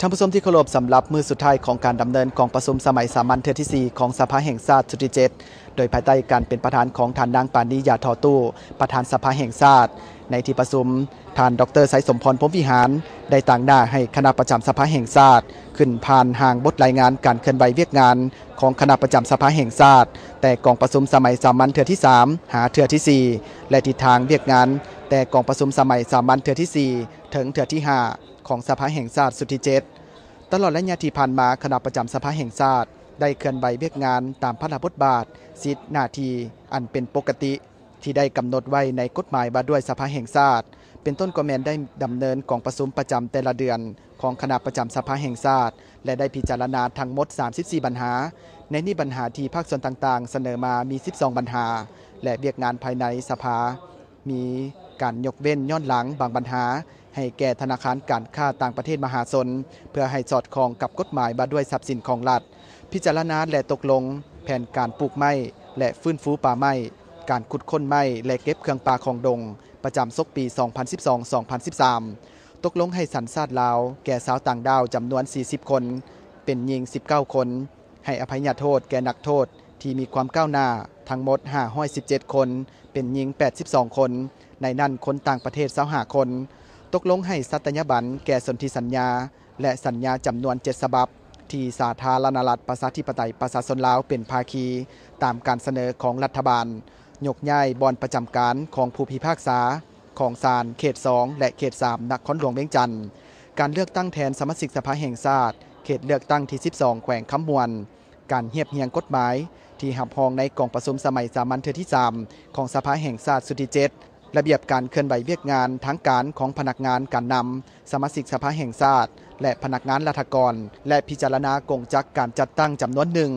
ท่านผู้ชมที่เคารพสำหรับมือสุดท้ายของการดำเนินกองประชุมสมัยสามัญเทือที่4ของสภาแห่งชาติชุดที่7โดยภายใต้การเป็นประธานของท่านนางปานียาทอตู้ประธานสภาแห่งชาติในที่ประชุมท่านดรไสยสมพรพรหมวิหารได้ต่างหน้าให้คณะประจำสภาแห่งชาติขึ้นผ่านห่างบทรายงานการเคลื่อนไหวเวียกงานของคณะประจำสภาแห่งชาติแต่กองประชุมสมัยสามัญเทือที่3หาเทือที่4และทิศทางเวียกงานแต่กองประชุมสมัยสามัญเทือที่4ถึงเทือที่5ของสภาแห่งชาติชุดที่7ตลอดระยะที่ผ่านมาคณะประจำสภาแห่งชาติได้เคลื่อนไหวเวียกงานตามพระราชบทบาทสิทธิหน้าที่อันเป็นปกติที่ได้กำหนดไว้ในกฎหมายว่าด้วยสภาแห่งชาติเป็นต้นก็แม้นได้ดำเนินกองประชุมประจำแต่ละเดือนของคณะประจำสภาแห่งชาติและได้พิจารณาทั้งหมด34ปัญหาในนี้ปัญหาที่ภาคส่วนต่างๆเสนอมามี12ปัญหาและเวียกงานภายในสภามีการยกเว้นย้อนหลังบางปัญหาให้แก่ธนาคารการค้าต่างประเทศมหาชนเพื่อให้สอดคล้องกับกฎหมายว่าด้วยทรัพย์สินของรัฐพิจารณาและตกลงแผนการปลูกไม้และฟื้นฟูป่าไม้การขุดค้นไม้และเก็บเครื่องป่าของดงประจำศกปี 2012-2013 ตกลงให้สัญชาติลาวแก่สาวต่างดาวจำนวน 40 คนเป็นหญิง 19 คนให้อภัยโทษแก่นักโทษที่มีความก้าวหน้าทั้งหมด 517 คนเป็นหญิง 82 คนในนั้นคนต่างประเทศ25 คนตกลงให้สัตยาบันแก่สนธิสัญญาและสัญญาจำนวน7ฉบับที่สาธารณรัฐประชาธิปไตยประชาชนลาวเป็นภาคีตามการเสนอของรัฐบาลยกย้ายบอนประจำการของผู้พิพากษาของศาลเขต2และเขต3นครหลวงเวียงจันทร์การเลือกตั้งแทนสมาชิกสภาแห่งชาติเขตเลือกตั้งที่12แขวงคำมวนการเฮียบเฮียงกฎหมายที่หับห้องในกองประชุมสมัยสามัญเทือที่3ของสภาแห่งชาติสุดที่7ระเบียบการเคลื่อนไหวเวียกงานทั้งการของพนักงานการนำสมาชิกสภาแห่งชาติและพนักงานราชการและพิจารณากงจักการจัดตั้งจำนวนหนึ่ง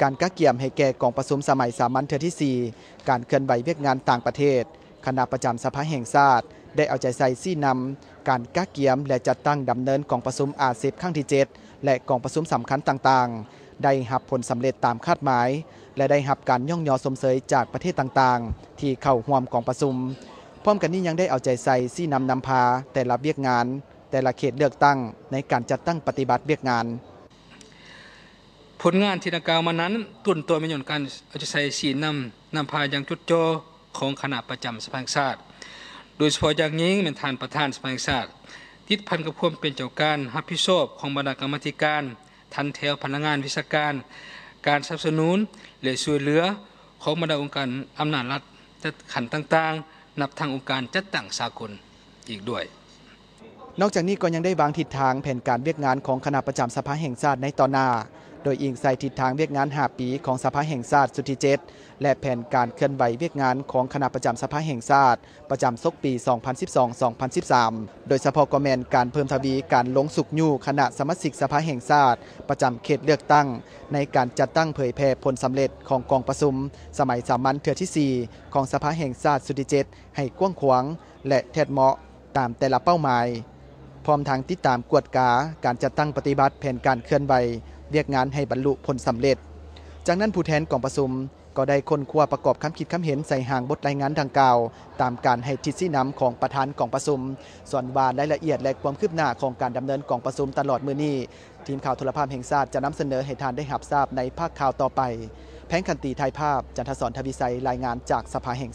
การกักเกี่ยมให้แก่กองประชุมสมัยสามัญเทือที่4การเคลื่อนไหวเวียกงานต่างประเทศคณะประจำสภาแห่งชาติได้เอาใจใส่ซี่นำการกักเกี่ยมและจัดตั้งดำเนินกองประชุมอาเซียนครั้งที่7และกองประชุมสำคัญต่างๆได้รับผลสำเร็จตามคาดหมายและได้รับการย่องยอสมเสยจากประเทศต่างๆที่เข้าร่วมกองประชุมพร้อมกันนี้ยังได้เอาใจใส่ซี่นำพาแต่ละเวียกงานแต่ละเขตเลือกตั้งในการจัดตั้งปฏิบัติเวียกงานผลงานที่ดังกล่าวมานั้นตุนตัวมีอยู่การเอาใจใส่สีนำพาอย่างจุดโจของคณะประจำสภาแห่งชาติโดยเฉพาะอย่างยิ่งเป็นท่านประธานสภาแห่งชาติติดพันกับความเป็นเจ้าการรับผิดชอบของบรรดากรรมาธิการทันแถวพนักงานวิชาการการสนับสนุนและช่วยเหลือของบรรดาองค์การอำนาจรัฐจัดขันต่างๆนับทางองค์การจัดตั้งสากลอีกด้วยนอกจากนี้ก็ยังได้วางทิศทางแผนการเวียกงานของคณะประจำสภาแห่งชาติในตอนหน้าโดยอิงใส่ทิศทางเวียกงาน5ปีของสภาแห่งชาติสุดที่7และแผนการเคลื่อนไหวเวียกงานของคณะประจำสภาแห่งชาติประจำศกปี 2012-2013 โดยเฉพาะก็แม่นการเพิ่มทวีการลงสุกยู่คณะสมาชิกสภาแห่งชาติประจำเขตเลือกตั้งในการจัดตั้งเผยแพร่ผลสำเร็จของกองประชุมสมัยสามัญเทือที่4ของสภาแห่งชาติสุดที่7ให้กว้างขวางและแท้เหมาะตามแต่ละเป้าหมายพร้อมทางติดตามกวดกาการจัดตั้งปฏิบัติแผนการเคลื่อนไหวเรียกงานให้บรรลุผลสำเร็จจากนั้นผู้แทนกองประชุมก็ได้ค้นคว้าประกอบคำคิดคำเห็นใส่ห่างบทรายงานดังกล่าวตามการให้ทิศชี้นำของประธานกองประชุมส่วนว่ารายละเอียดและความคืบหน้าของการดำเนินกองประชุมตลอดมื้อนี้ทีมข่าวโทรภาพแห่งชาติจะนำเสนอให้ท่านได้รับทราบในภาคข่าวต่อไปแผงคันตีไทยภาพจันทศร ทวิไสรายงานจากสภาแห่ง